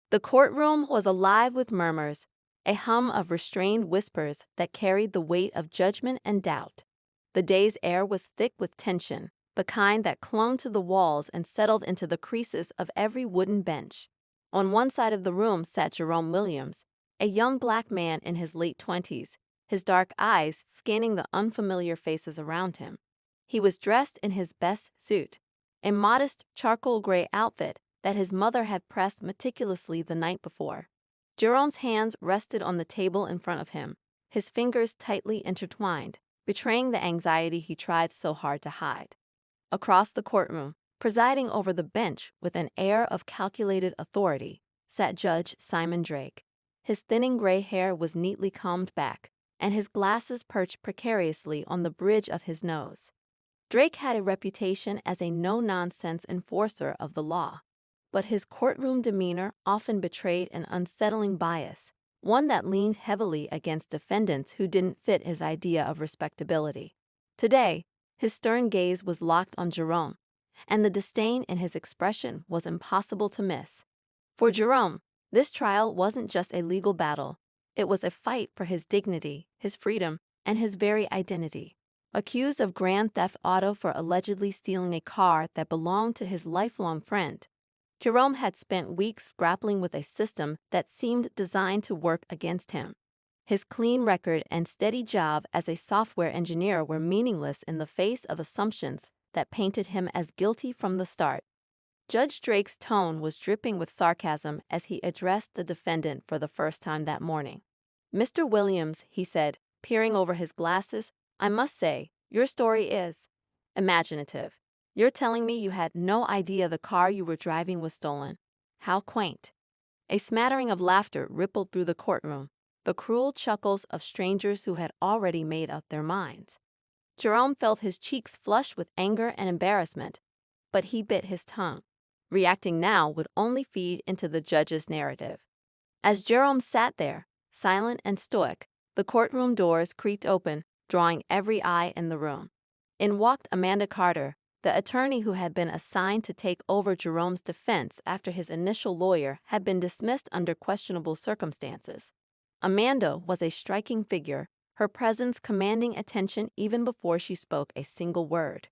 The courtroom was alive with murmurs, a hum of restrained whispers that carried the weight of judgment and doubt. The day's air was thick with tension, the kind that clung to the walls and settled into the creases of every wooden bench. On one side of the room sat Jerome Williams, a young black man in his late 20s, his dark eyes scanning the unfamiliar faces around him. He was dressed in his best suit, a modest charcoal gray outfit that his mother had pressed meticulously the night before. Jerome's hands rested on the table in front of him, his fingers tightly intertwined, betraying the anxiety he tried so hard to hide. Across the courtroom, presiding over the bench with an air of calculated authority, sat Judge Simon Drake. His thinning gray hair was neatly combed back, and his glasses perched precariously on the bridge of his nose. Drake had a reputation as a no-nonsense enforcer of the law, but his courtroom demeanor often betrayed an unsettling bias, one that leaned heavily against defendants who didn't fit his idea of respectability. Today, his stern gaze was locked on Jerome, and the disdain in his expression was impossible to miss. For Jerome, this trial wasn't just a legal battle, it was a fight for his dignity, his freedom, and his very identity. Accused of grand theft auto for allegedly stealing a car that belonged to his lifelong friend, Jerome had spent weeks grappling with a system that seemed designed to work against him. His clean record and steady job as a software engineer were meaningless in the face of assumptions that painted him as guilty from the start. Judge Drake's tone was dripping with sarcasm as he addressed the defendant for the first time that morning. "Mr. Williams," he said, peering over his glasses, "I must say, your story is imaginative. You're telling me you had no idea the car you were driving was stolen. How quaint." A smattering of laughter rippled through the courtroom, the cruel chuckles of strangers who had already made up their minds. Jerome felt his cheeks flush with anger and embarrassment, but he bit his tongue. Reacting now would only feed into the judge's narrative. As Jerome sat there, silent and stoic, the courtroom doors creaked open, drawing every eye in the room. In walked Amanda Carter, the attorney who had been assigned to take over Jerome's defense after his initial lawyer had been dismissed under questionable circumstances. Amanda was a striking figure, her presence commanding attention even before she spoke a single word.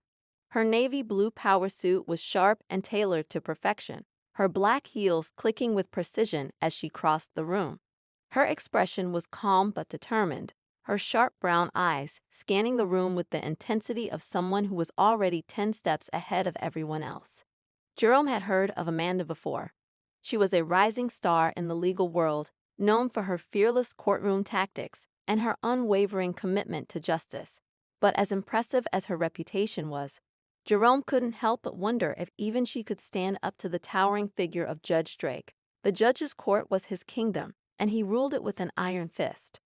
Her navy blue power suit was sharp and tailored to perfection, her black heels clicking with precision as she crossed the room. Her expression was calm but determined, her sharp brown eyes scanning the room with the intensity of someone who was already 10 steps ahead of everyone else. Jerome had heard of Amanda before. She was a rising star in the legal world, known for her fearless courtroom tactics and her unwavering commitment to justice. But as impressive as her reputation was, Jerome couldn't help but wonder if even she could stand up to the towering figure of Judge Drake. The judge's court was his kingdom, and he ruled it with an iron fist.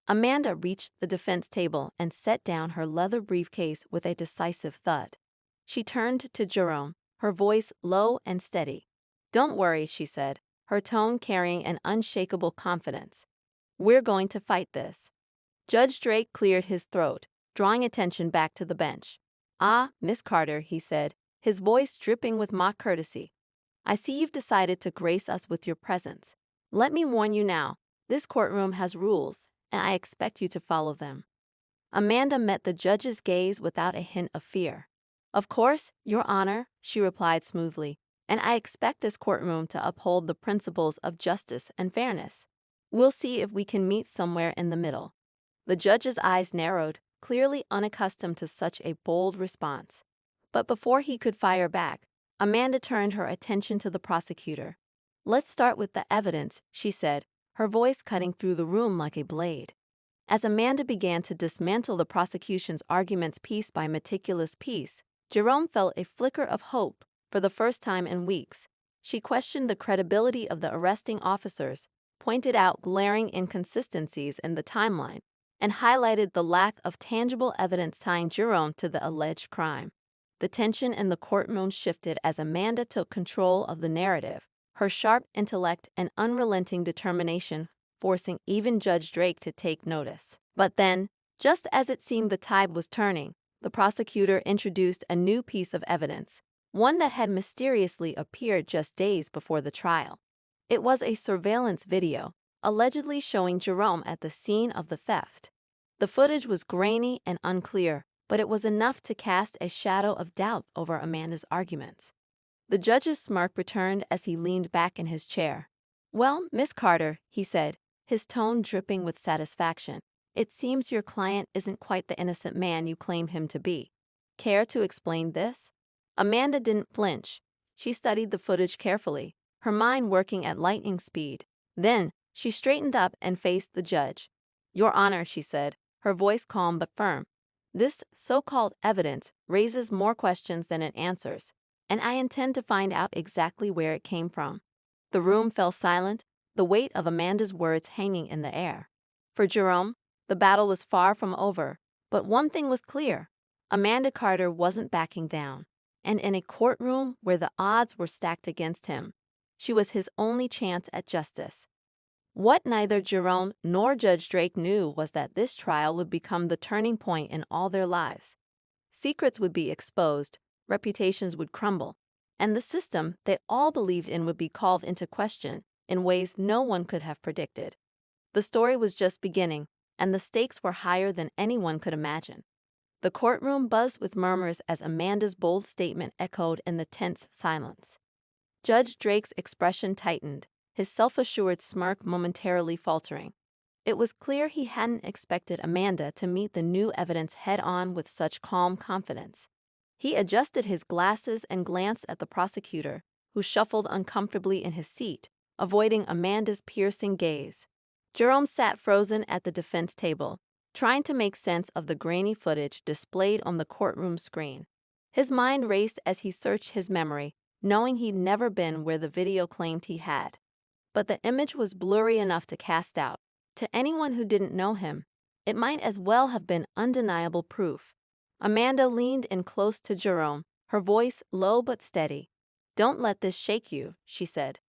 Amanda reached the defense table and set down her leather briefcase with a decisive thud. She turned to Jerome, her voice low and steady. "Don't worry," she said, her tone carrying an unshakable confidence. "We're going to fight this." Judge Drake cleared his throat, drawing attention back to the bench. "Ah, Miss Carter," he said, his voice dripping with mock courtesy. "I see you've decided to grace us with your presence. Let me warn you now, this courtroom has rules, and I expect you to follow them." Amanda met the judge's gaze without a hint of fear. "Of course, Your Honor," she replied smoothly, "and I expect this courtroom to uphold the principles of justice and fairness. We'll see if we can meet somewhere in the middle." The judge's eyes narrowed, clearly unaccustomed to such a bold response. But before he could fire back, Amanda turned her attention to the prosecutor. "Let's start with the evidence," she said, her voice cutting through the room like a blade. As Amanda began to dismantle the prosecution's arguments piece by meticulous piece, Jerome felt a flicker of hope for the first time in weeks. She questioned the credibility of the arresting officers, pointed out glaring inconsistencies in the timeline, and highlighted the lack of tangible evidence tying Jerome to the alleged crime. The tension in the courtroom shifted as Amanda took control of the narrative, her sharp intellect and unrelenting determination forcing even Judge Drake to take notice. But then, just as it seemed the tide was turning, the prosecutor introduced a new piece of evidence, one that had mysteriously appeared just days before the trial. It was a surveillance video, allegedly showing Jerome at the scene of the theft. The footage was grainy and unclear, but it was enough to cast a shadow of doubt over Amanda's arguments. The judge's smirk returned as he leaned back in his chair. "Well, Miss Carter," he said, his tone dripping with satisfaction, "it seems your client isn't quite the innocent man you claim him to be. Care to explain this?" Amanda didn't flinch. She studied the footage carefully, her mind working at lightning speed. Then, she straightened up and faced the judge. "Your Honor," she said, her voice calm but firm, "this so-called evidence raises more questions than it answers, and I intend to find out exactly where it came from." The room fell silent, the weight of Amanda's words hanging in the air. For Jerome, the battle was far from over, but one thing was clear: Amanda Carter wasn't backing down, and in a courtroom where the odds were stacked against him, she was his only chance at justice. What neither Jerome nor Judge Drake knew was that this trial would become the turning point in all their lives. Secrets would be exposed, reputations would crumble, and the system they all believed in would be called into question in ways no one could have predicted. The story was just beginning, and the stakes were higher than anyone could imagine. The courtroom buzzed with murmurs as Amanda's bold statement echoed in the tense silence. Judge Drake's expression tightened, his self-assured smirk momentarily faltering. It was clear he hadn't expected Amanda to meet the new evidence head-on with such calm confidence. He adjusted his glasses and glanced at the prosecutor, who shuffled uncomfortably in his seat, avoiding Amanda's piercing gaze. Jerome sat frozen at the defense table, trying to make sense of the grainy footage displayed on the courtroom screen. His mind raced as he searched his memory, knowing he'd never been where the video claimed he had. But the image was blurry enough to cast doubt. To anyone who didn't know him, it might as well have been undeniable proof. Amanda leaned in close to Jerome, her voice low but steady. "Don't let this shake you," she said.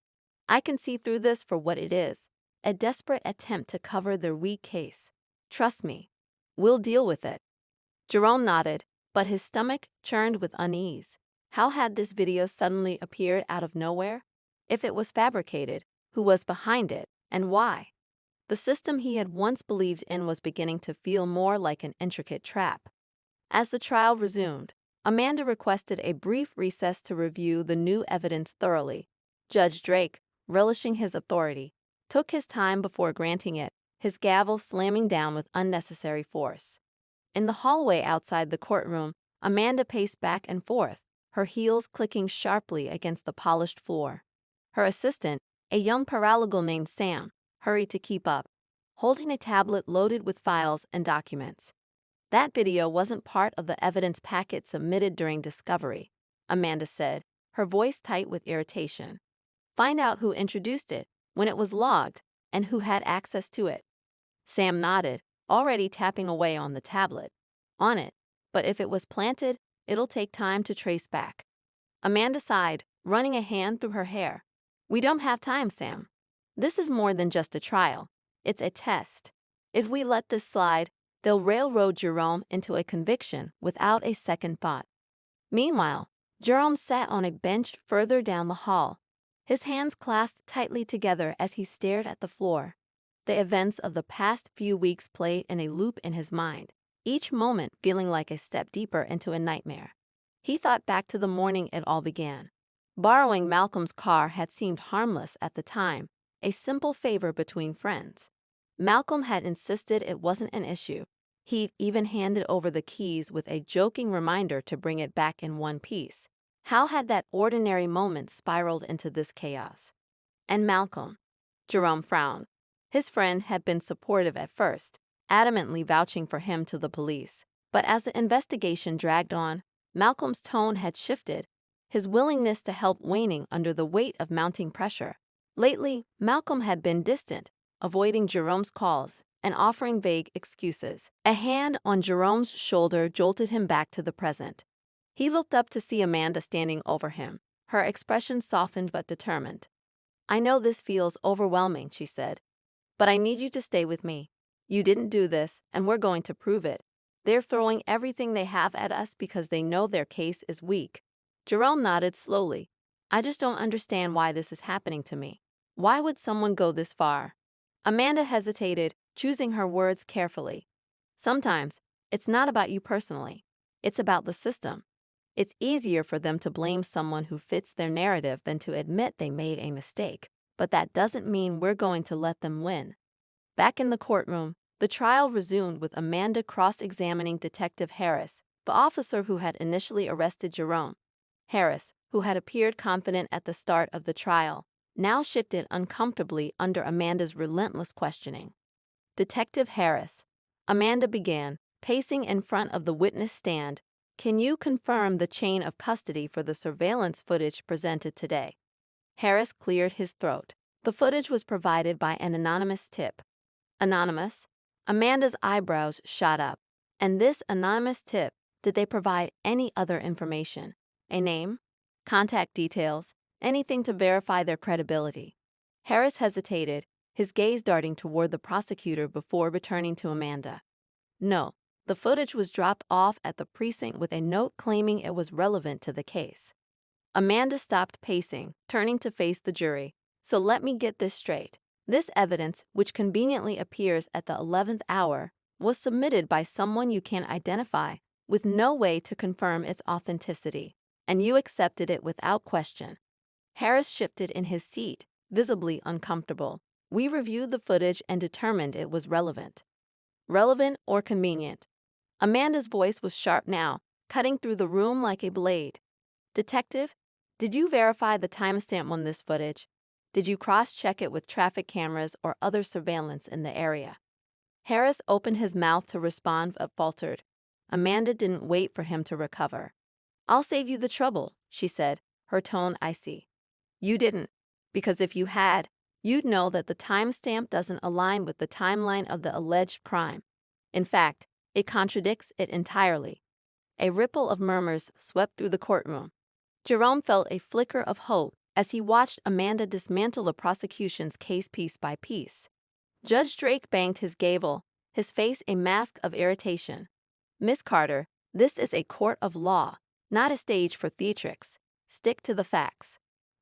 "I can see through this for what it is, a desperate attempt to cover their weak case. Trust me, we'll deal with it." Jerome nodded, but his stomach churned with unease. How had this video suddenly appeared out of nowhere? If it was fabricated, who was behind it, and why? The system he had once believed in was beginning to feel more like an intricate trap. As the trial resumed, Amanda requested a brief recess to review the new evidence thoroughly. Judge Drake, relishing his authority, took his time before granting it, his gavel slamming down with unnecessary force. In the hallway outside the courtroom, Amanda paced back and forth, her heels clicking sharply against the polished floor. Her assistant, a young paralegal named Sam, hurried to keep up, holding a tablet loaded with files and documents. "That video wasn't part of the evidence packet submitted during discovery," Amanda said, her voice tight with irritation. "Find out who introduced it, when it was logged, and who had access to it." Sam nodded, already tapping away on the tablet. "On it, but if it was planted, it'll take time to trace back." Amanda sighed, running a hand through her hair. "We don't have time, Sam. This is more than just a trial. It's a test. If we let this slide, they'll railroad Jerome into a conviction without a second thought." Meanwhile, Jerome sat on a bench further down the hall, his hands clasped tightly together as he stared at the floor. The events of the past few weeks played in a loop in his mind, each moment feeling like a step deeper into a nightmare. He thought back to the morning it all began. Borrowing Malcolm's car had seemed harmless at the time, a simple favor between friends. Malcolm had insisted it wasn't an issue. He'd even handed over the keys with a joking reminder to bring it back in one piece. How had that ordinary moment spiraled into this chaos? And Malcolm? Jerome frowned. His friend had been supportive at first, adamantly vouching for him to the police. But as the investigation dragged on, Malcolm's tone had shifted, his willingness to help waning under the weight of mounting pressure. Lately, Malcolm had been distant, avoiding Jerome's calls and offering vague excuses. A hand on Jerome's shoulder jolted him back to the present. He looked up to see Amanda standing over him, her expression softened but determined. "I know this feels overwhelming," she said, "but I need you to stay with me. You didn't do this, and we're going to prove it. They're throwing everything they have at us because they know their case is weak." Jerome nodded slowly. "I just don't understand why this is happening to me." Why would someone go this far? Amanda hesitated, choosing her words carefully. Sometimes, it's not about you personally. It's about the system. It's easier for them to blame someone who fits their narrative than to admit they made a mistake, but that doesn't mean we're going to let them win. Back in the courtroom, the trial resumed with Amanda cross-examining Detective Harris, the officer who had initially arrested Jerome. Harris, who had appeared confident at the start of the trial, now shifted uncomfortably under Amanda's relentless questioning. Detective Harris, Amanda began, pacing in front of the witness stand, can you confirm the chain of custody for the surveillance footage presented today? Harris cleared his throat. The footage was provided by an anonymous tip. Anonymous? Amanda's eyebrows shot up. And this anonymous tip, did they provide any other information? A name? Contact details? Anything to verify their credibility? Harris hesitated, his gaze darting toward the prosecutor before returning to Amanda. No, the footage was dropped off at the precinct with a note claiming it was relevant to the case. Amanda stopped pacing, turning to face the jury. So let me get this straight. This evidence, which conveniently appears at the 11th hour, was submitted by someone you can't identify, with no way to confirm its authenticity, and you accepted it without question. Harris shifted in his seat, visibly uncomfortable. We reviewed the footage and determined it was relevant. Relevant or convenient? Amanda's voice was sharp now, cutting through the room like a blade. Detective, did you verify the timestamp on this footage? Did you cross-check it with traffic cameras or other surveillance in the area? Harris opened his mouth to respond but faltered. Amanda didn't wait for him to recover. I'll save you the trouble, she said, her tone icy. You didn't, because if you had, you'd know that the timestamp doesn't align with the timeline of the alleged crime. In fact, it contradicts it entirely. A ripple of murmurs swept through the courtroom. Jerome felt a flicker of hope as he watched Amanda dismantle the prosecution's case piece by piece. Judge Drake banged his gavel, his face a mask of irritation. Miss Carter, this is a court of law, not a stage for theatrics. Stick to the facts.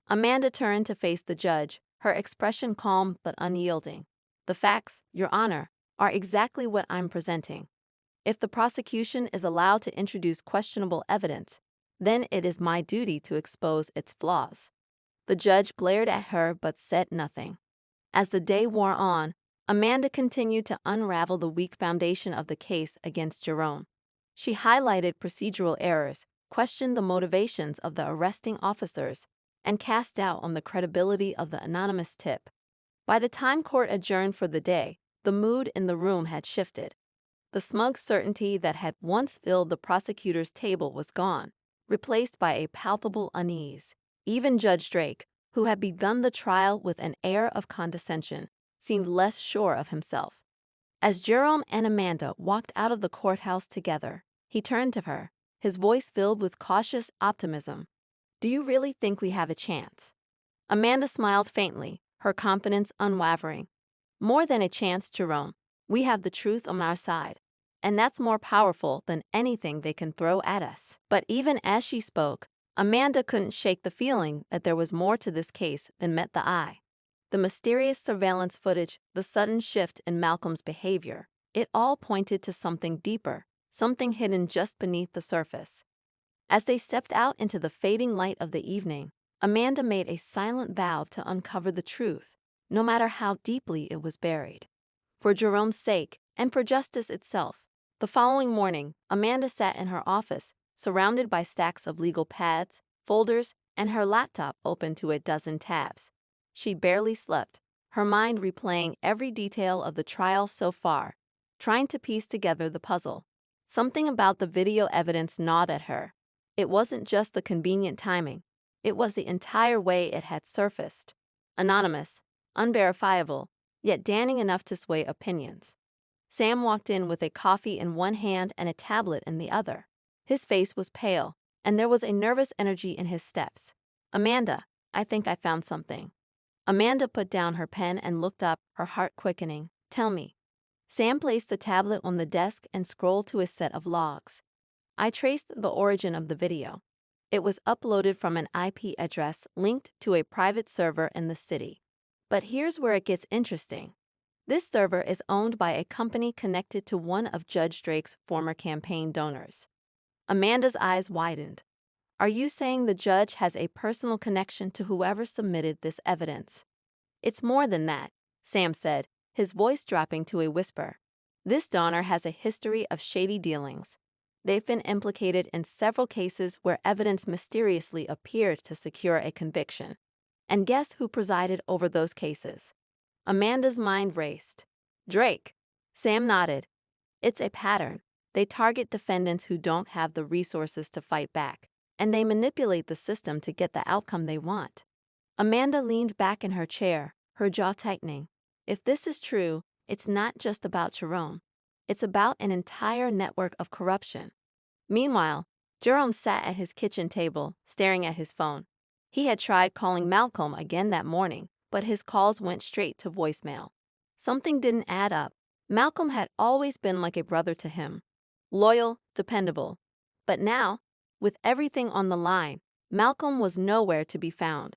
Amanda turned to face the judge, her expression calm but unyielding. The facts, Your Honor, are exactly what I'm presenting. If the prosecution is allowed to introduce questionable evidence, then it is my duty to expose its flaws. The judge glared at her but said nothing. As the day wore on, Amanda continued to unravel the weak foundation of the case against Jerome. She highlighted procedural errors, questioned the motivations of the arresting officers, and cast doubt on the credibility of the anonymous tip. By the time court adjourned for the day, the mood in the room had shifted. The smug certainty that had once filled the prosecutor's table was gone, replaced by a palpable unease. Even Judge Drake, who had begun the trial with an air of condescension, seemed less sure of himself. As Jerome and Amanda walked out of the courthouse together, he turned to her, his voice filled with cautious optimism. Do you really think we have a chance? Amanda smiled faintly, her confidence unwavering. More than a chance, Jerome. We have the truth on our side. And that's more powerful than anything they can throw at us. But even as she spoke, Amanda couldn't shake the feeling that there was more to this case than met the eye. The mysterious surveillance footage, the sudden shift in Malcolm's behavior, it all pointed to something deeper, something hidden just beneath the surface. As they stepped out into the fading light of the evening, Amanda made a silent vow to uncover the truth, no matter how deeply it was buried. For Jerome's sake, and for justice itself. The following morning, Amanda sat in her office, surrounded by stacks of legal pads, folders, and her laptop open to a dozen tabs. She barely slept, her mind replaying every detail of the trial so far, trying to piece together the puzzle. Something about the video evidence gnawed at her. It wasn't just the convenient timing. It was the entire way it had surfaced. Anonymous, unverifiable, yet damning enough to sway opinions. Sam walked in with a coffee in one hand and a tablet in the other. His face was pale, and there was a nervous energy in his steps. Amanda, I think I found something. Amanda put down her pen and looked up, her heart quickening. Tell me. Sam placed the tablet on the desk and scrolled to a set of logs. I traced the origin of the video. It was uploaded from an IP address linked to a private server in the city. But here's where it gets interesting. This server is owned by a company connected to one of Judge Drake's former campaign donors. Amanda's eyes widened. Are you saying the judge has a personal connection to whoever submitted this evidence? It's more than that, Sam said, his voice dropping to a whisper. This donor has a history of shady dealings. They've been implicated in several cases where evidence mysteriously appeared to secure a conviction. And guess who presided over those cases? Amanda's mind raced. Drake. Sam nodded. It's a pattern. They target defendants who don't have the resources to fight back, and they manipulate the system to get the outcome they want. Amanda leaned back in her chair, her jaw tightening. If this is true, it's not just about Jerome. It's about an entire network of corruption. Meanwhile, Jerome sat at his kitchen table, staring at his phone. He had tried calling Malcolm again that morning, but his calls went straight to voicemail. Something didn't add up. Malcolm had always been like a brother to him. Loyal, dependable. But now, with everything on the line, Malcolm was nowhere to be found.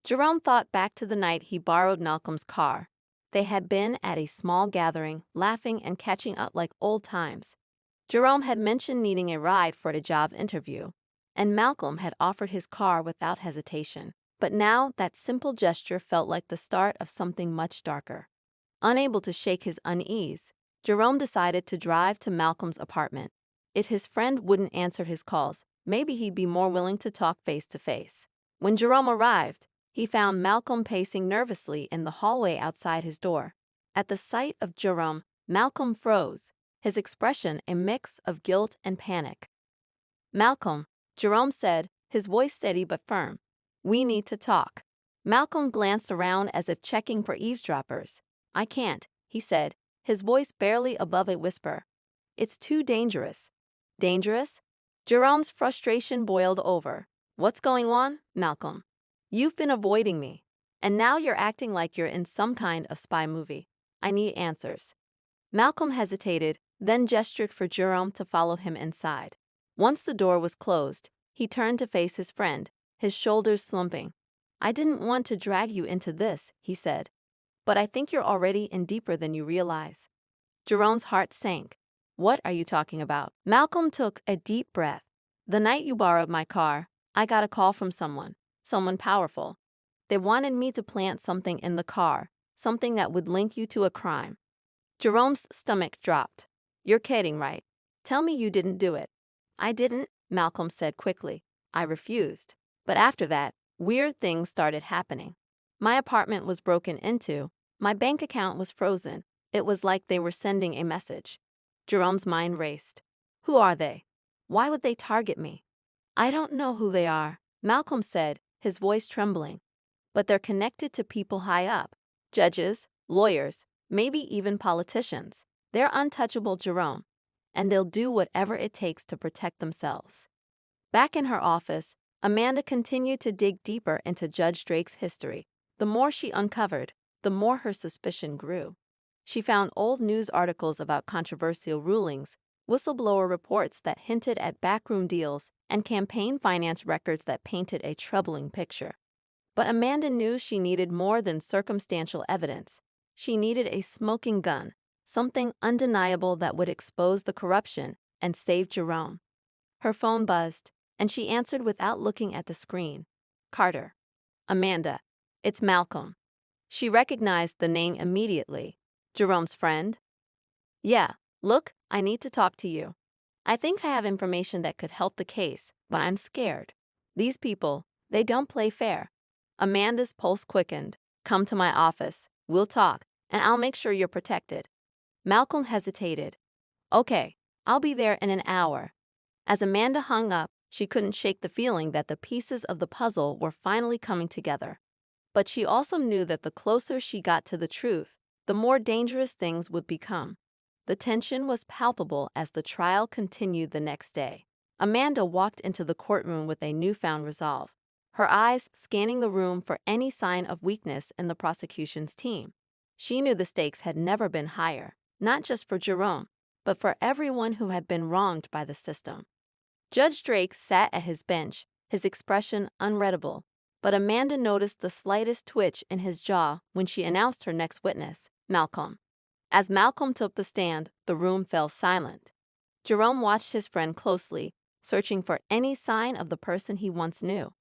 Jerome thought back to the night he borrowed Malcolm's car. They had been at a small gathering, laughing and catching up like old times. Jerome had mentioned needing a ride for a job interview, and Malcolm had offered his car without hesitation. But now that simple gesture felt like the start of something much darker. Unable to shake his unease, Jerome decided to drive to Malcolm's apartment. If his friend wouldn't answer his calls, maybe he'd be more willing to talk face to face. When Jerome arrived, he found Malcolm pacing nervously in the hallway outside his door. At the sight of Jerome, Malcolm froze, his expression a mix of guilt and panic. "Malcolm," Jerome said, his voice steady but firm. "We need to talk." Malcolm glanced around as if checking for eavesdroppers. "I can't," he said, his voice barely above a whisper. "It's too dangerous." "Dangerous?" Jerome's frustration boiled over. "What's going on, Malcolm? You've been avoiding me, and now you're acting like you're in some kind of spy movie. I need answers." Malcolm hesitated, then gestured for Jerome to follow him inside. Once the door was closed, he turned to face his friend, his shoulders slumping. "I didn't want to drag you into this," he said. "But I think you're already in deeper than you realize." Jerome's heart sank. "What are you talking about?" Malcolm took a deep breath. "The night you borrowed my car, I got a call from someone powerful. They wanted me to plant something in the car, something that would link you to a crime." Jerome's stomach dropped. "You're kidding, right? Tell me you didn't do it." "I didn't," Malcolm said quickly. "I refused. But after that, weird things started happening. My apartment was broken into. My bank account was frozen. It was like they were sending a message." Jerome's mind raced. "Who are they? Why would they target me?" "I don't know who they are," Malcolm said, his voice trembling. "But they're connected to people high up. Judges, lawyers, maybe even politicians. They're untouchable, Jerome. And they'll do whatever it takes to protect themselves." Back in her office, Amanda continued to dig deeper into Judge Drake's history. The more she uncovered, the more her suspicion grew. She found old news articles about controversial rulings, whistleblower reports that hinted at backroom deals, and campaign finance records that painted a troubling picture. But Amanda knew she needed more than circumstantial evidence. She needed a smoking gun, something undeniable that would expose the corruption and save Jerome. Her phone buzzed, and she answered without looking at the screen. "Carter." "Amanda, it's Malcolm." She recognized the name immediately. "Jerome's friend?" "Yeah, look, I need to talk to you. I think I have information that could help the case, but I'm scared. These people, they don't play fair." Amanda's pulse quickened. "Come to my office. We'll talk, and I'll make sure you're protected." Malcolm hesitated. "Okay, I'll be there in an hour." As Amanda hung up, she couldn't shake the feeling that the pieces of the puzzle were finally coming together. But she also knew that the closer she got to the truth, the more dangerous things would become. The tension was palpable as the trial continued the next day. Amanda walked into the courtroom with a newfound resolve, her eyes scanning the room for any sign of weakness in the prosecution's team. She knew the stakes had never been higher, not just for Jerome, but for everyone who had been wronged by the system. Judge Drake sat at his bench, his expression unreadable. but Amanda noticed the slightest twitch in his jaw when she announced her next witness, Malcolm. As Malcolm took the stand, the room fell silent. Jerome watched his friend closely, searching for any sign of the person he once knew.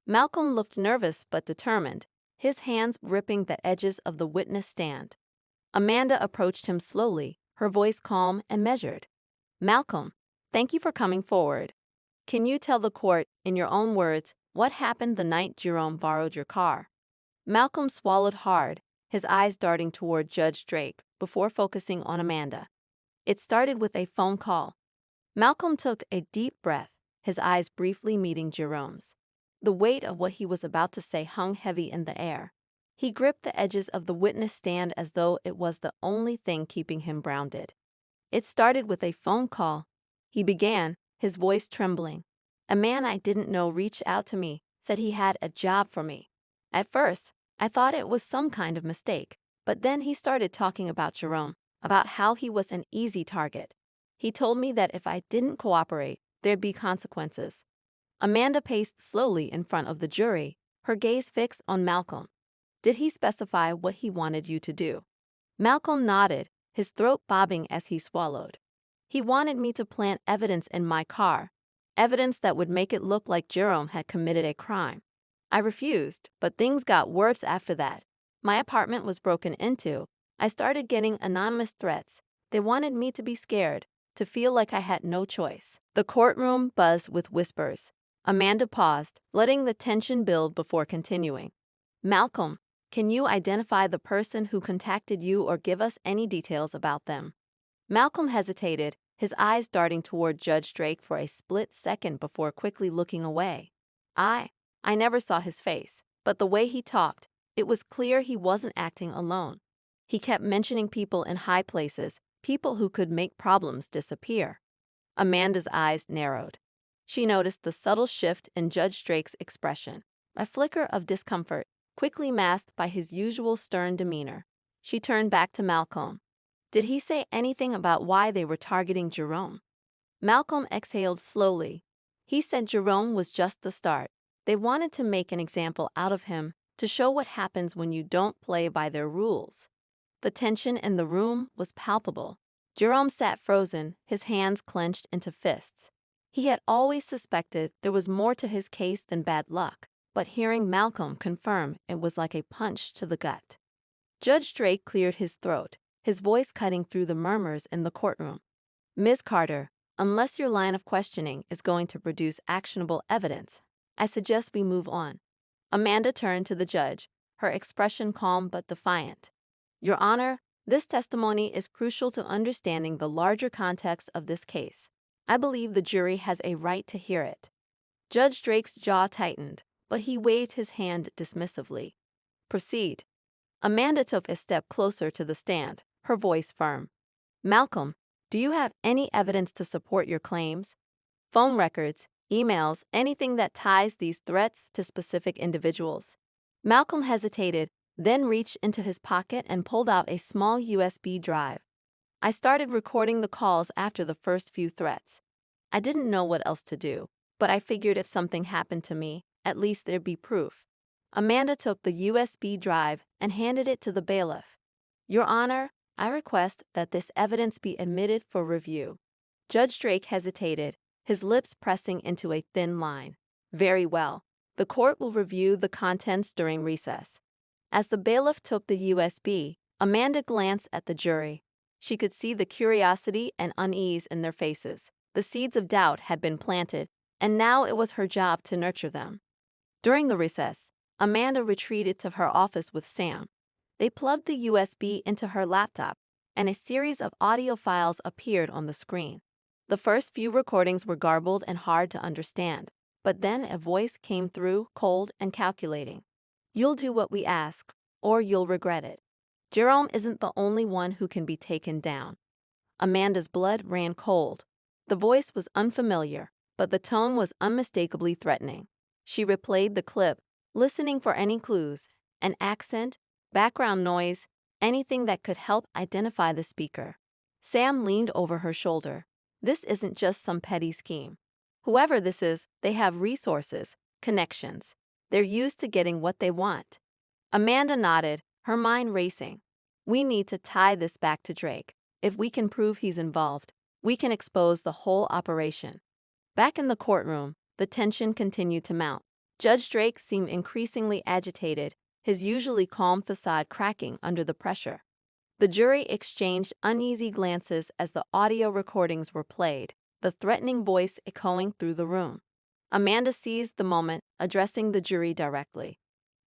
Malcolm looked nervous but determined, his hands gripping the edges of the witness stand. Amanda approached him slowly, her voice calm and measured. "Malcolm, thank you for coming forward. Can you tell the court, in your own words, what happened the night Jerome borrowed your car?" Malcolm swallowed hard, his eyes darting toward Judge Drake before focusing on Amanda. "It started with a phone call." Malcolm took a deep breath, his eyes briefly meeting Jerome's. The weight of what he was about to say hung heavy in the air. He gripped the edges of the witness stand as though it was the only thing keeping him grounded. "It started with a phone call," he began, his voice trembling. "A man I didn't know reached out to me, said he had a job for me. At first, I thought it was some kind of mistake, but then he started talking about Jerome, about how he was an easy target. He told me that if I didn't cooperate, there'd be consequences." Amanda paced slowly in front of the jury, her gaze fixed on Malcolm. "Did he specify what he wanted you to do?" Malcolm nodded, his throat bobbing as he swallowed. "He wanted me to plant evidence in my car, evidence that would make it look like Jerome had committed a crime. I refused, but things got worse after that. My apartment was broken into. I started getting anonymous threats. They wanted me to be scared, to feel like I had no choice." The courtroom buzzed with whispers. Amanda paused, letting the tension build before continuing. "Malcolm, can you identify the person who contacted you or give us any details about them?" Malcolm hesitated, his eyes darting toward Judge Drake for a split second before quickly looking away. I never saw his face, but the way he talked, it was clear he wasn't acting alone. He kept mentioning people in high places, people who could make problems disappear." Amanda's eyes narrowed. She noticed the subtle shift in Judge Drake's expression, a flicker of discomfort, quickly masked by his usual stern demeanor. She turned back to Malcolm. "Did he say anything about why they were targeting Jerome?" Malcolm exhaled slowly. "He said Jerome was just the start. They wanted to make an example out of him, to show what happens when you don't play by their rules." The tension in the room was palpable. Jerome sat frozen, his hands clenched into fists. He had always suspected there was more to his case than bad luck, but hearing Malcolm confirm it was like a punch to the gut. Judge Drake cleared his throat, his voice cutting through the murmurs in the courtroom. "Ms. Carter, unless your line of questioning is going to produce actionable evidence, I suggest we move on." Amanda turned to the judge, her expression calm but defiant. "Your Honor, this testimony is crucial to understanding the larger context of this case. I believe the jury has a right to hear it." Judge Drake's jaw tightened, but he waved his hand dismissively. "Proceed." Amanda took a step closer to the stand, her voice firm. "Malcolm, do you have any evidence to support your claims? Phone records, emails, anything that ties these threats to specific individuals?" Malcolm hesitated, then reached into his pocket and pulled out a small USB drive. "I started recording the calls after the first few threats. I didn't know what else to do, but I figured if something happened to me, at least there'd be proof." Amanda took the USB drive and handed it to the bailiff. "Your Honor, I request that this evidence be admitted for review." Judge Drake hesitated, his lips pressing into a thin line. "Very well. The court will review the contents during recess." As the bailiff took the USB, Amanda glanced at the jury. She could see the curiosity and unease in their faces. The seeds of doubt had been planted, and now it was her job to nurture them. During the recess, Amanda retreated to her office with Sam. They plugged the USB into her laptop, and a series of audio files appeared on the screen. The first few recordings were garbled and hard to understand, but then a voice came through, cold and calculating. "You'll do what we ask, or you'll regret it. Jerome isn't the only one who can be taken down." Amanda's blood ran cold. The voice was unfamiliar, but the tone was unmistakably threatening. She replayed the clip, listening for any clues, an accent, background noise, anything that could help identify the speaker. Sam leaned over her shoulder. "This isn't just some petty scheme. Whoever this is, they have resources, connections. They're used to getting what they want. Amanda nodded, her mind racing. We need to tie this back to Drake. If we can prove he's involved, we can expose the whole operation. Back in the courtroom, the tension continued to mount. Judge Drake seemed increasingly agitated, his usually calm facade cracking under the pressure. The jury exchanged uneasy glances as the audio recordings were played, the threatening voice echoing through the room. Amanda seized the moment, addressing the jury directly.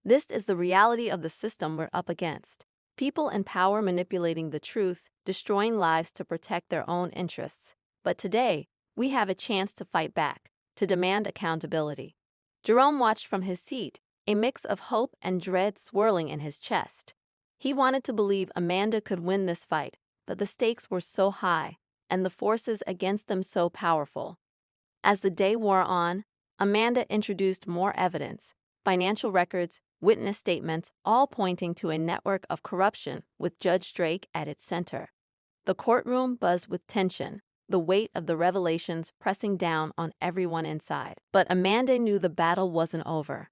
This is the reality of the system we're up against. People in power manipulating the truth, destroying lives to protect their own interests. But today, we have a chance to fight back, to demand accountability. Jerome watched from his seat, a mix of hope and dread swirling in his chest. He wanted to believe Amanda could win this fight, but the stakes were so high, and the forces against them so powerful. As the day wore on, Amanda introduced more evidence, financial records, witness statements, all pointing to a network of corruption with Judge Drake at its center. The courtroom buzzed with tension, the weight of the revelations pressing down on everyone inside. But Amanda knew the battle wasn't over.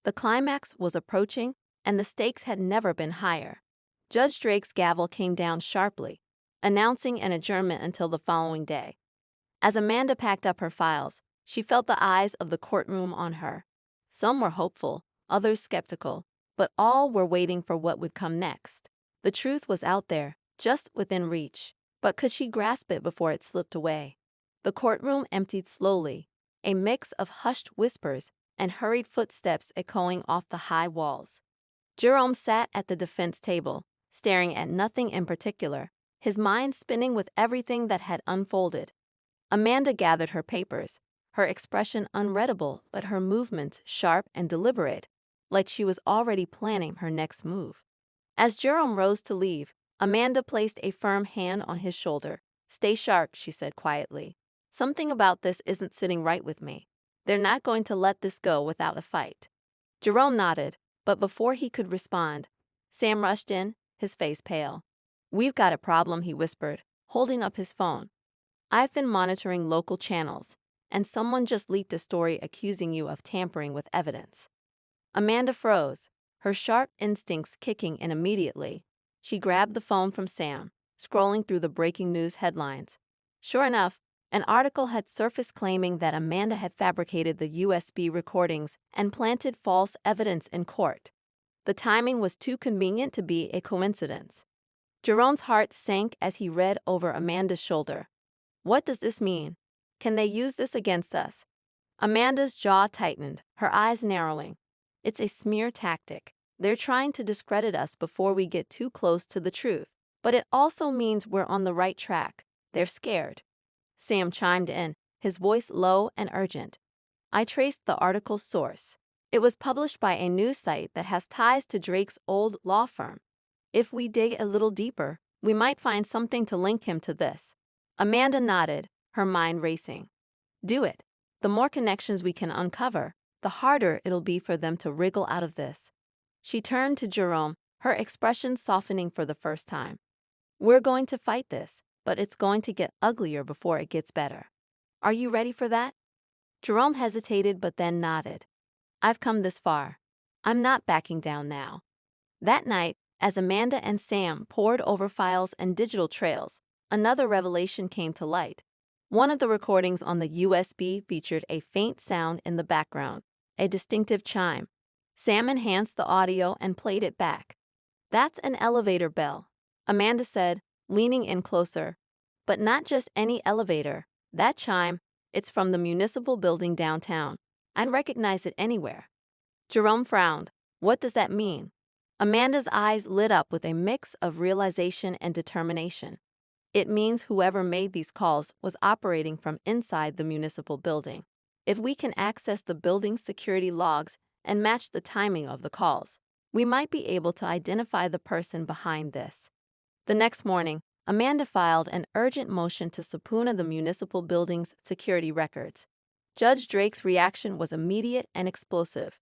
The climax was approaching, and the stakes had never been higher. Judge Drake's gavel came down sharply, announcing an adjournment until the following day. As Amanda packed up her files, she felt the eyes of the courtroom on her. Some were hopeful, others skeptical, but all were waiting for what would come next. The truth was out there, just within reach, but could she grasp it before it slipped away? The courtroom emptied slowly, a mix of hushed whispers and hurried footsteps echoing off the high walls. Jerome sat at the defense table, staring at nothing in particular, his mind spinning with everything that had unfolded. Amanda gathered her papers, her expression unreadable but her movements sharp and deliberate, like she was already planning her next move. As Jerome rose to leave, Amanda placed a firm hand on his shoulder. "Stay sharp," she said quietly. "Something about this isn't sitting right with me. They're not going to let this go without a fight." Jerome nodded, but before he could respond, Sam rushed in, his face pale. "We've got a problem," he whispered, holding up his phone. "I've been monitoring local channels, and someone just leaked a story accusing you of tampering with evidence." Amanda froze, her sharp instincts kicking in immediately. She grabbed the phone from Sam, scrolling through the breaking news headlines. Sure enough, an article had surfaced claiming that Amanda had fabricated the USB recordings and planted false evidence in court. The timing was too convenient to be a coincidence. Jerome's heart sank as he read over Amanda's shoulder. What does this mean? Can they use this against us? Amanda's jaw tightened, her eyes narrowing. It's a smear tactic. They're trying to discredit us before we get too close to the truth. But it also means we're on the right track. They're scared. Sam chimed in, his voice low and urgent. "I traced the article's source. It was published by a news site that has ties to Drake's old law firm. If we dig a little deeper, we might find something to link him to this." Amanda nodded, her mind racing. "Do it. The more connections we can uncover, the harder it'll be for them to wriggle out of this." She turned to Jerome, her expression softening for the first time. "We're going to fight this, but it's going to get uglier before it gets better. Are you ready for that?" Jerome hesitated but then nodded. "I've come this far. I'm not backing down now." That night, as Amanda and Sam pored over files and digital trails, another revelation came to light. One of the recordings on the USB featured a faint sound in the background, a distinctive chime. Sam enhanced the audio and played it back. "That's an elevator bell," Amanda said, leaning in closer. "But not just any elevator. That chime, it's from the municipal building downtown. I'd recognize it anywhere." Jerome frowned. "What does that mean?" Amanda's eyes lit up with a mix of realization and determination. "It means whoever made these calls was operating from inside the municipal building. If we can access the building's security logs and match the timing of the calls, we might be able to identify the person behind this." The next morning, Amanda filed an urgent motion to subpoena the municipal building's security records. Judge Drake's reaction was immediate and explosive.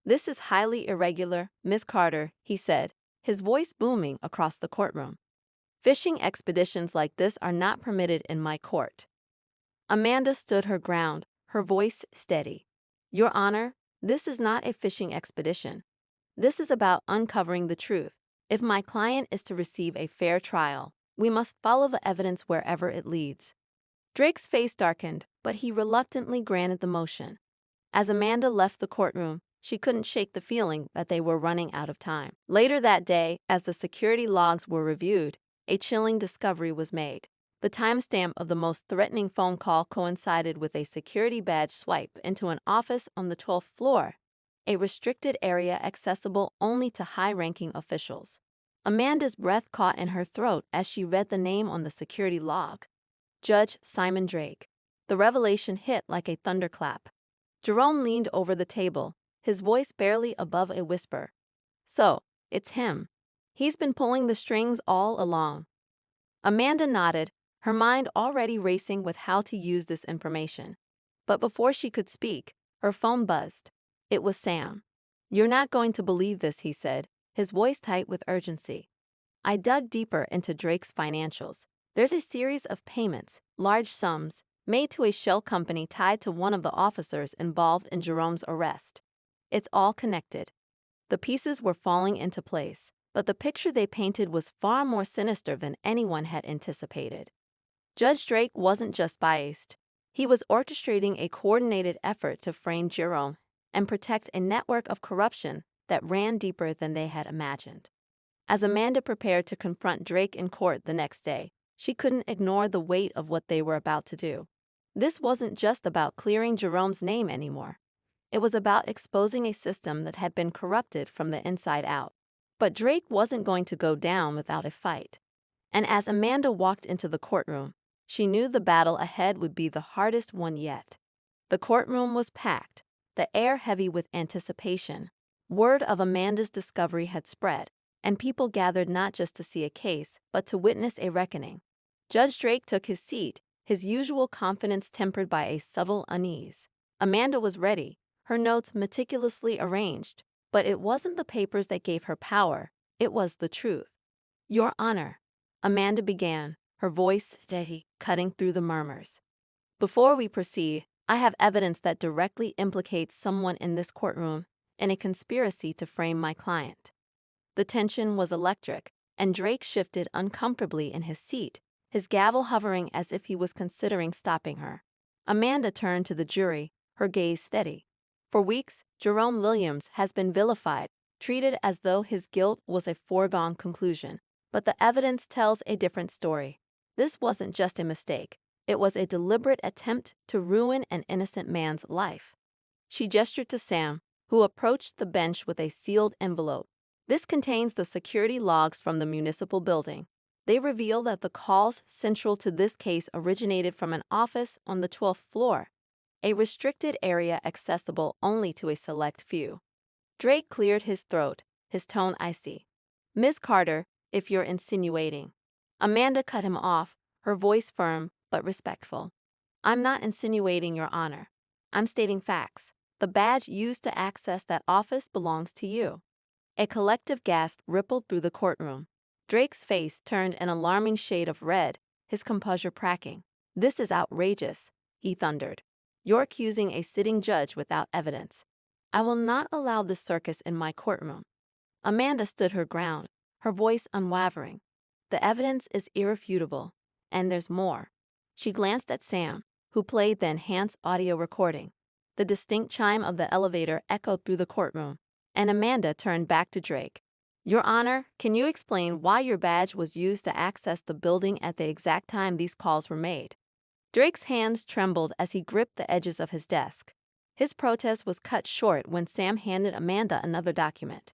"This is highly irregular, Miss Carter," he said, his voice booming across the courtroom. "Fishing expeditions like this are not permitted in my court." Amanda stood her ground, her voice steady. "Your Honor, This is not a fishing expedition. This is about uncovering the truth. If my client is to receive a fair trial, we must follow the evidence wherever it leads. Drake's face darkened, but he reluctantly granted the motion. As Amanda left the courtroom, she couldn't shake the feeling that they were running out of time. Later that day, as the security logs were reviewed, a chilling discovery was made. The timestamp of the most threatening phone call coincided with a security badge swipe into an office on the 12th floor, a restricted area accessible only to high-ranking officials. Amanda's breath caught in her throat as she read the name on the security log. Judge Simon Drake. The revelation hit like a thunderclap. Jerome leaned over the table, his voice barely above a whisper. So, it's him. He's been pulling the strings all along. Amanda nodded, her mind already racing with how to use this information. But before she could speak, her phone buzzed. It was Sam. "You're not going to believe this," he said, his voice tight with urgency. I dug deeper into Drake's financials. There's a series of payments, large sums, made to a shell company tied to one of the officers involved in Jerome's arrest. It's all connected. The pieces were falling into place, but the picture they painted was far more sinister than anyone had anticipated. Judge Drake wasn't just biased. He was orchestrating a coordinated effort to frame Jerome and protect a network of corruption that ran deeper than they had imagined. As Amanda prepared to confront Drake in court the next day, she couldn't ignore the weight of what they were about to do. This wasn't just about clearing Jerome's name anymore. It was about exposing a system that had been corrupted from the inside out. But Drake wasn't going to go down without a fight. And as Amanda walked into the courtroom, she knew the battle ahead would be the hardest one yet. The courtroom was packed, the air heavy with anticipation. Word of Amanda's discovery had spread, and people gathered not just to see a case, but to witness a reckoning. Judge Drake took his seat, his usual confidence tempered by a subtle unease. Amanda was ready, her notes meticulously arranged, but it wasn't the papers that gave her power, it was the truth. "Your Honor," Amanda began, her voice steady, cutting through the murmurs. "Before we proceed, I have evidence that directly implicates someone in this courtroom in a conspiracy to frame my client." The tension was electric, and Drake shifted uncomfortably in his seat, his gavel hovering as if he was considering stopping her. Amanda turned to the jury, her gaze steady. For weeks, Jerome Williams has been vilified, treated as though his guilt was a foregone conclusion. But the evidence tells a different story. This wasn't just a mistake. It was a deliberate attempt to ruin an innocent man's life. She gestured to Sam, who approached the bench with a sealed envelope. "This contains the security logs from the municipal building. They reveal that the calls central to this case originated from an office on the 12th floor, a restricted area accessible only to a select few." Drake cleared his throat, his tone icy. "Miss Carter, if you're insinuating." Amanda cut him off, her voice firm but respectful. "I'm not insinuating, Your Honor. I'm stating facts. The badge used to access that office belongs to you." A collective gasp rippled through the courtroom. Drake's face turned an alarming shade of red, his composure cracking. "This is outrageous," he thundered. "You're accusing a sitting judge without evidence. I will not allow this circus in my courtroom." Amanda stood her ground, her voice unwavering. "The evidence is irrefutable, and there's more." She glanced at Sam, who played the enhanced audio recording. The distinct chime of the elevator echoed through the courtroom, and Amanda turned back to Drake. "Your Honor, can you explain why your badge was used to access the building at the exact time these calls were made?" Drake's hands trembled as he gripped the edges of his desk. His protest was cut short when Sam handed Amanda another document.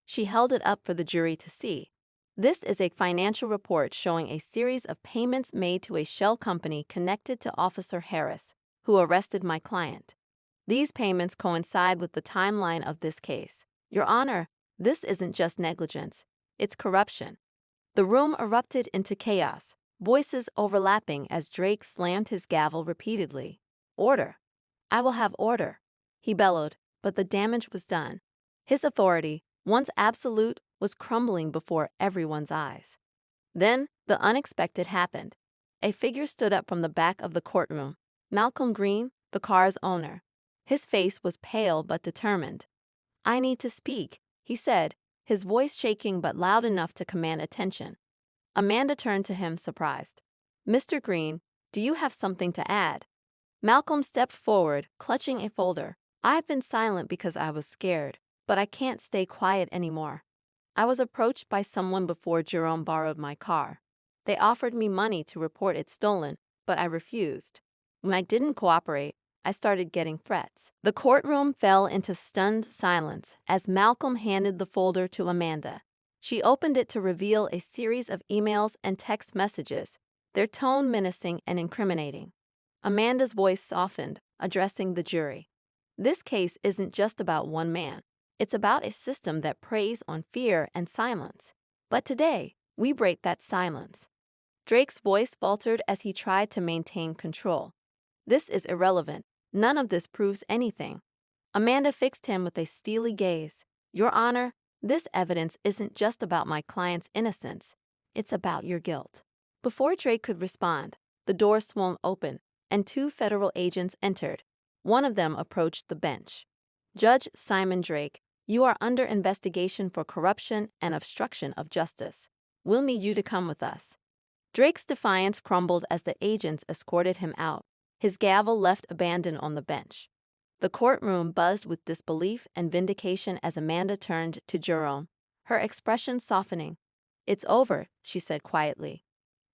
She held it up for the jury to see. "This is a financial report showing a series of payments made to a shell company connected to Officer Harris, who arrested my client. These payments coincide with the timeline of this case. Your Honor, this isn't just negligence, it's corruption." The room erupted into chaos, voices overlapping as Drake slammed his gavel repeatedly. "Order! I will have order," he bellowed, but the damage was done. His authority, once absolute, was crumbling before everyone's eyes. Then, the unexpected happened. A figure stood up from the back of the courtroom. Malcolm Green, the car's owner. His face was pale but determined. "I need to speak," he said, his voice shaking but loud enough to command attention. Amanda turned to him, surprised. "Mr. Green, do you have something to add?" Malcolm stepped forward, clutching a folder. "I've been silent because I was scared, but I can't stay quiet anymore. I was approached by someone before Jerome borrowed my car. They offered me money to report it stolen, but I refused. When I didn't cooperate, I started getting threats." The courtroom fell into stunned silence as Malcolm handed the folder to Amanda. She opened it to reveal a series of emails and text messages, their tone menacing and incriminating. Amanda's voice softened, addressing the jury. "This case isn't just about one man. It's about a system that preys on fear and silence. But today, we break that silence." Drake's voice faltered as he tried to maintain control. "This is irrelevant. None of this proves anything." Amanda fixed him with a steely gaze. "Your Honor, this evidence isn't just about my client's innocence. It's about your guilt." Before Drake could respond, the door swung open, and 2 federal agents entered. One of them approached the bench. "Judge Simon Drake, you are under investigation for corruption and obstruction of justice. We'll need you to come with us." Drake's defiance crumbled as the agents escorted him out, his gavel left abandoned on the bench. The courtroom buzzed with disbelief and vindication as Amanda turned to Jerome, her expression softening. "It's over," she said quietly.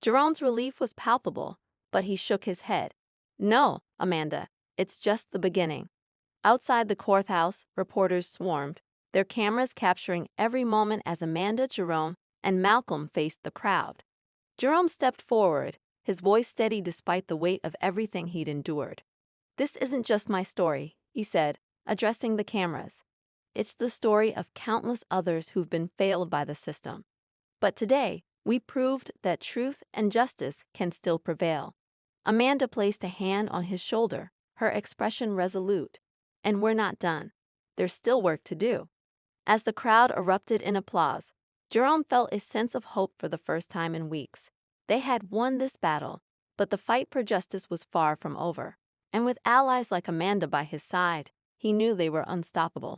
Jerome's relief was palpable, but he shook his head. "No, Amanda, it's just the beginning." Outside the courthouse, reporters swarmed, their cameras capturing every moment as Amanda, Jerome, and Malcolm faced the crowd. Jerome stepped forward, his voice steady despite the weight of everything he'd endured. "This isn't just my story," he said, addressing the cameras. "It's the story of countless others who've been failed by the system. But today, we proved that truth and justice can still prevail." Amanda placed a hand on his shoulder, her expression resolute. "And we're not done. There's still work to do." As the crowd erupted in applause, Jerome felt a sense of hope for the first time in weeks. They had won this battle, but the fight for justice was far from over. And with allies like Amanda by his side, he knew they were unstoppable.